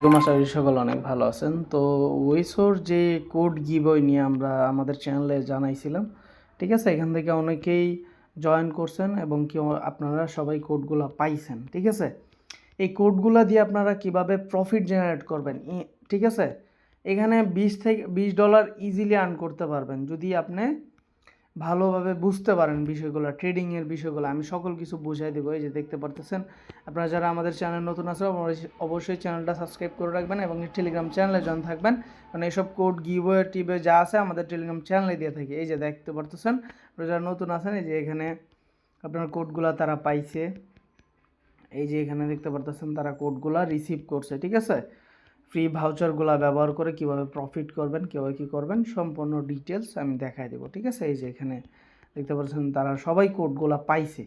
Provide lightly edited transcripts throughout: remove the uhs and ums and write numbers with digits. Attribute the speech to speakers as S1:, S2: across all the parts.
S1: আশা করি সকল অনেক ভালো আছেন। তো ওইসোর যে কোড গিভওয়ে নিয়ে আমরা আমাদের চ্যানেলে জানাইছিলাম, ঠিক আছে? এখান থেকে অনেকেই জয়েন করছেন এবং কি আপনারা সবাই কোডগুলো পাইছেন, ঠিক আছে? এই কোডগুলো দিয়ে আপনারা কিভাবে প্রফিট জেনারেট করবেন, ঠিক আছে? এখানে $20 ইজিলি আর্ন করতে পারবেন যদি আপনি ভালোভাবে বুঝতে পারেন বিষয়গুলো, ট্রেডিংয়ের বিষয়গুলো। আমি সকল কিছু বুঝাই দেবো। এই যে দেখতে পারতেছেন, আপনারা যারা আমাদের চ্যানেল নতুন আছে অবশ্যই চ্যানেলটা সাবস্ক্রাইব করে রাখবেন এবং টেলিগ্রাম চ্যানেলে জয়েন থাকবেন, কারণ এইসব কোড গিভওয়ে টিভে যা আছে আমাদের টেলিগ্রাম চ্যানেলে দিয়ে থাকি। এই যে দেখতে পারতেছেন, আপনারা যারা নতুন আছেন, এই যে এখানে আপনার কোডগুলো তারা পাইছে। এই যে এখানে দেখতে পারতেছেন তারা কোডগুলো রিসিভ করছে, ঠিক আছে? ফ্রি ভাউচারগুলো ব্যবহার করে কিভাবে প্রফিট করবেন, কীভাবে কী করবেন সম্পূর্ণ ডিটেলস আমি দেখাই দেবো, ঠিক আছে? এই যে এখানে দেখতে পাচ্ছেন তারা সবাই কোডগুলো পাইছে।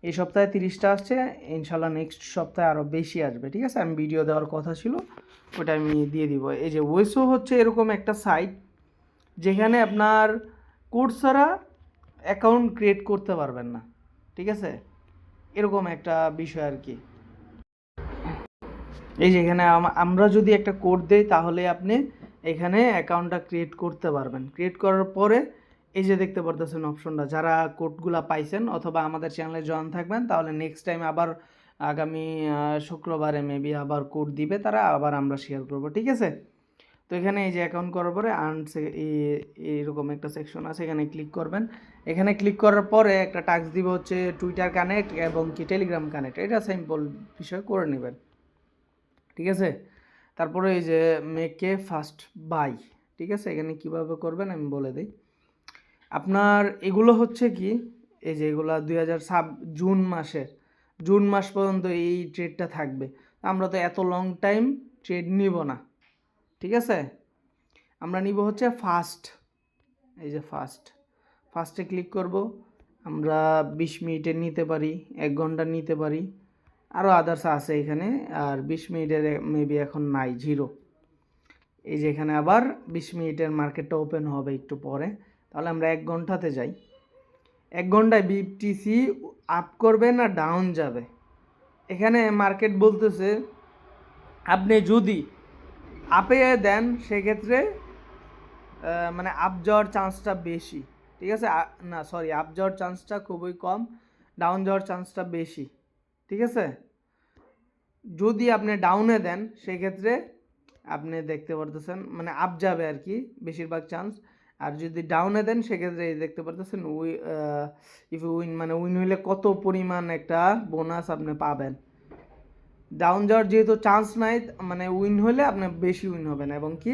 S1: এই সপ্তাহে 30টা আসছে, ইনশাল্লাহ নেক্সট সপ্তাহে আরও বেশি আসবে, ঠিক আছে? আমি ভিডিও দেওয়ার কথা ছিল, ওটা আমি দিয়ে দিব। এই যে ওয়েসো হচ্ছে এরকম একটা সাইট যেখানে আপনার কোড ছাড়া অ্যাকাউন্ট ক্রিয়েট করতে পারবেন না, ঠিক আছে? এরকম একটা বিষয় আর কি। এই যে এখানে আমরা যদি একটা কোড দেই তাহলে আপনি এখানে অ্যাকাউন্টটা ক্রিয়েট করতে পারবেন। ক্রিয়েট করার পরে এই যে দেখতে পারতেছেন অপশনটা, যারা কোডগুলা পাইছেন অথবা আমাদের চ্যানেলে জয়েন থাকবেন, তাহলে নেক্সট টাইম আবার আগামী শুক্রবারে মেবি আবার কোড দিবে তারা, আবার আমরা শেয়ার করব, ঠিক আছে? তো এখানে এই যে অ্যাকাউন্ট করার পরে এইরকম একটা সেকশন আছে, এখানে ক্লিক করবেন। এখানে ক্লিক করার পরে একটা টাস্ক দিবে হচ্ছে টুইটার কানেক্ট এবং কি টেলিগ্রাম কানেক্ট। এটা সিম্পল বিষয় করে নেবেন, ঠিক আছে? তারপরে এই যে মেকে ফার্স্ট বাই, ঠিক আছে? এখানে কিভাবে করবেন আমি বলে দিই। আপনার এগুলো হচ্ছে কি, এই যে এগুলো জুন মাস পর্যন্ত এই ট্রেডটা থাকবে। আমরা তো এত লং টাইম ট্রেড নিব না, ঠিক আছে? আমরা নিব হচ্ছে ফার্স্ট। এই যে ফার্স্টে ক্লিক করব। আমরা 20 মিনিটের নিতে পারি, 1 ঘন্টার নিতে পারি, আরও আদার্স আছে এখানে। আর 20 মিনিটের মেবি এখন নাই, 0। এই যে এখানে আবার 20 মিনিটের মার্কেটটা ওপেন হবে একটু পরে। তাহলে আমরা 1 ঘন্টাতে যাই। 1 ঘন্টায় বিটিসি আপ করবে না ডাউন যাবে। এখানে মার্কেট বলতেছে আপনি যদি আপে দেন সেক্ষেত্রে মানে আপ যাওয়ার চান্সটা বেশি, ঠিক আছে? না সরি, আপ যাওয়ার চান্সটা খুবই কম, ডাউন যাওয়ার চান্সটা বেশি, ঠিক আছে? যদি আপনি ডাউনে দেন সেক্ষেত্রে আপনি দেখতে পারতেছেন মানে আপ যাবে আর কি বেশিরভাগ চান্স। আর যদি ডাউনে দেন সেক্ষেত্রে দেখতে পারতেছেন ইফ উইন মানে উইন হইলে কত পরিমাণ একটা বোনাস আপনি পাবেন। ডাউন যাওয়ার যেহেতু চান্স নাই, মানে উইন হলে আপনি বেশি উইন হবেন। এবং কি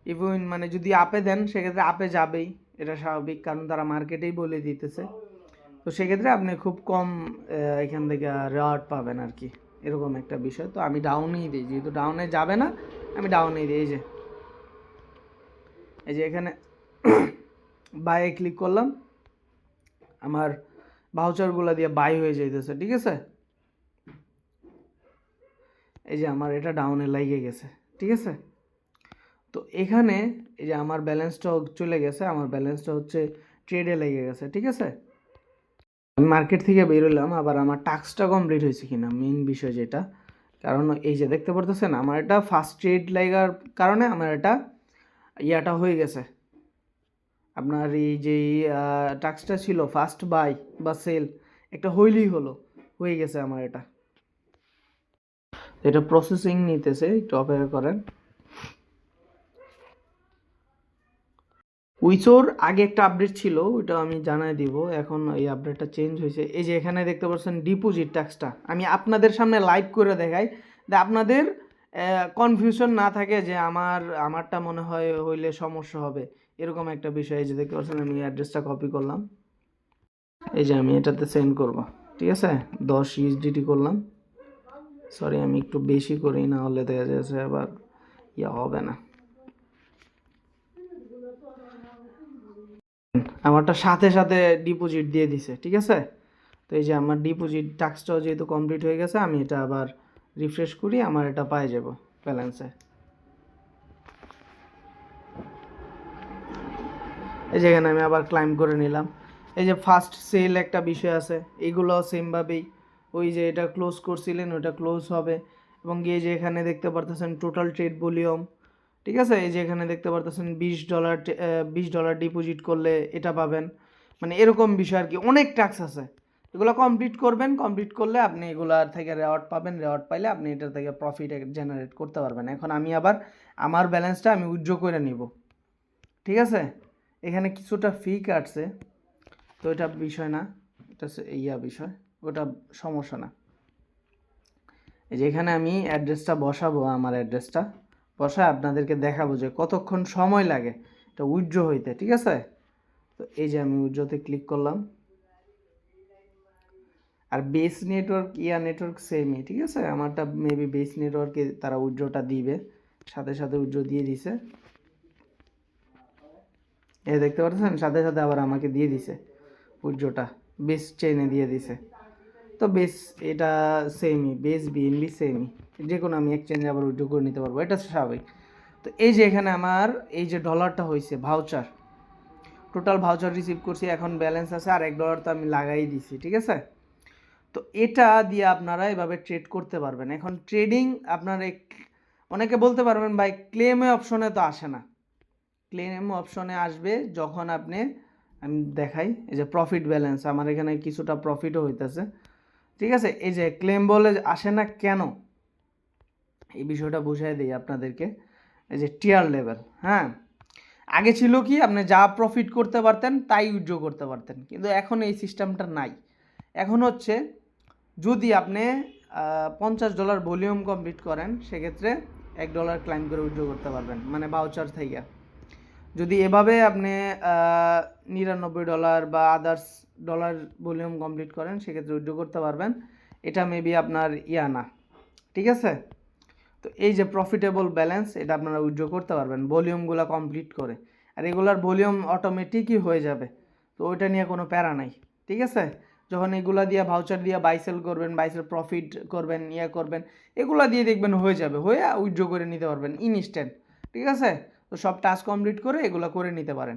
S1: ইফ উইন মানে যদি আপে দেন সেক্ষেত্রে আপে যাবেই, এটা স্বাভাবিক, কারণ তারা মার্কেটেই বলে দিতেছে। তো সেক্ষেত্রে আপনি খুব কম এখান থেকে রেওয়ার্ড পাবেন আর কি, এরকম একটা বিষয়। তো আমি ডাউনেই দিই, যেহেতু ডাউনে যাবে না আমি ডাউনেই দিই। এই যে এখানে বাইয়ে ক্লিক করলাম, আমার ভাউচারগুলো দিয়ে বাই হয়ে যাইতেছে, ঠিক আছে? এই যে আমার এটা ডাউনে লাগিয়ে গেছে, ঠিক আছে? তো এখানে এই যে আমার ব্যালেন্সটা চলে গেছে, আমার ব্যালেন্সটা হচ্ছে ট্রেডে লেগে গেছে, ঠিক আছে? আমি মার্কেট থেকে বেরোলাম, আবার আমার টাস্কটা কমপ্লিট হয়েছে কিনা মেইন বিষয় যেটা। কারণ এই যে দেখতে পারতেছেন আমার এটা ফার্স্ট ট্রেড লাগার কারণে আমার এটা ইয়াটা হয়ে গেছে। আপনার এই যে টাস্কটা ছিল ফার্স্ট বাই বা সেল, একটা হইলেই হয়ে গেছে আমার এটা। এটা প্রসেসিং নিতেছে, একটু অপেক্ষা করেন। উইচোর আগে একটা আপডেট ছিল, ওইটা আমি জানাই দিব। এখন এই আপডেটটা চেঞ্জ হয়েছে। এই যে এখানে দেখতে পাচ্ছেন ডিপোজিট ট্যাক্সটা আমি আপনাদের সামনে লাইভ করে দেখাই, আপনাদের কনফিউশন না থাকে যে আমারটা মনে হয় হইলে সমস্যা হবে, এরকম একটা বিষয়। এই যে দেখতে পাচ্ছেন আমি অ্যাড্রেসটা কপি করলাম, এই যে আমি এটাতে সেন্ড করব, ঠিক আছে? 10 ইউএসডিটি করলাম। সরি আমি একটু বেশি করি, না হলে দেখা যাচ্ছে আবার ইয়া হবে না। আমারটা সাথে সাথে ডিপোজিট দিয়ে দিছে, ঠিক আছে? তো এই যে আমার ডিপোজিট টাস্কটাও যেহেতু কমপ্লিট হয়ে গেছে, আমি এটা আবার রিফ্রেশ করি, আমার এটা পাই যাব ব্যালেন্সে। এই যে এখানে আমি আবার ক্লাইম করে নিলাম। এই যে ফার্স্ট সেল একটা বিষয় আছে, এইগুলো সেমভাবেই ওই যে এটা ক্লোজ করছিলেন ওটা ক্লোজ হবে, এবং এই যে এখানে দেখতে পারতেছেন টোটাল ট্রেড ভলিউম, ঠিক আছে। এই যে এখানে দেখতে পারতেছেন $20 ডিপোজিট করলে এটা পাবেন, মানে এরকম বিষয় আর কি। অনেক টাস্ক আছে, এগুলো কমপ্লিট করবেন, কমপ্লিট করলে আপনি এগুলার থেকে রেওয়ার্ড পাবেন, রেওয়ার্ড পাইলে আপনি এটার থেকে প্রফিট জেনারেট করতে পারবেন। এখন আমি আবার আমার ব্যালেন্সটা আমি উইথড্র করে নিব, ঠিক আছে। এখানে কিছুটা ফি কাটছে, তো এটা বিষয় না, এটা বিষয়, ওটা সমস্যা না। এই যে এখানে আমি অ্যাড্রেসটা বসাবো, আমার অ্যাড্রেসটা বসায় আপনাদেরকে দেখাবো যে কতক্ষণ সময় লাগে এটা উইথড্র হইতে, ঠিক আছে। তো এই যে আমি উইথড্রতে ক্লিক করলাম, আর বেস নেটওয়ার্ক নেটওয়ার্ক সেমই, ঠিক আছে। আমারটা মেবি বেস নেটওয়ার্কে তারা উইথড্রটা দিবে, সাথে সাথে উইথড্র দিয়ে দিছে, এই দেখতে পাচ্ছেন, সাথে সাথে আবার আমাকে দিয়ে দিছে উইথড্রটা, বেস চেইনে দিয়ে দিছে। তো বেস এটা সেমই, বেস বিএনবি সেমই, যে কোনো আমি এক্সচেঞ্জে আবার উইথড্র করে নিতে পারবো, এটা স্বাভাবিক। তো এই যে এখানে আমার এই যে ডলারটা হয়েছে ভাউচার, টোটাল ভাউচার রিসিভ করছি, এখন ব্যালেন্স আছে আর $1 তো আমি লাগাই দিছি, ঠিক আছে। তো এটা দিয়ে আপনারা এভাবে ট্রেড করতে পারবেন। এখন ট্রেডিং আপনার অনেকে বলতে পারবেন ভাই ক্লেমে অপশনে তো আসে না। ক্লেম অপশনে আসবে যখন আপনি, আমি দেখাই, এই যে প্রফিট ব্যালেন্স, আমার এখানে কিছুটা প্রফিটও হইতেছে, ঠিক আছে। এই যে ক্লেম বলে আসে না কেন, এই বিষয়টা বুঝাই দিই আপনাদেরকে। এই যে টিয়ার লেভেল, হ্যাঁ, আগে ছিল কি আপনি যা প্রফিট করতে পারতেন তাই উইথড্র করতে পারতেন, কিন্তু এখন এই সিস্টেমটা নাই। এখন হচ্ছে যদি আপনি $50 ভলিউম কমপ্লিট করেন, সেক্ষেত্রে $1 ক্লাইম করে উইথড্র করতে পারবেন, মানে ভাউচার থেকে। যদি এভাবে আপনি $99 বা আদার্স ডলার ভলিউম কমপ্লিট করেন, সেক্ষেত্রে উইথড্র করতে পারবেন। এটা মেবি আপনার না, ঠিক আছে। তো এই যে প্রফিটেবল ব্যালেন্স, এটা আপনারা উইথড্র করতে পারবেন ভলিউমগুলো কমপ্লিট করে, আর এগুলার ভলিউম অটোমেটিকই হয়ে যাবে, তো ওইটা নিয়ে কোনো প্যারা নাই, ঠিক আছে। যখন এগুলা দিয়ে ভাউচার দিয়ে বাইসেল করবেন, বাইসেল প্রফিট করবেন, করবেন, এগুলা দিয়ে দেখবেন হয়ে যাবে, হয়ে উইথড্র করে নিতে পারবেন ইনস্ট্যান্ট, ঠিক আছে। তো সব টাস্ক কমপ্লিট করে এগুলো করে নিতে পারেন।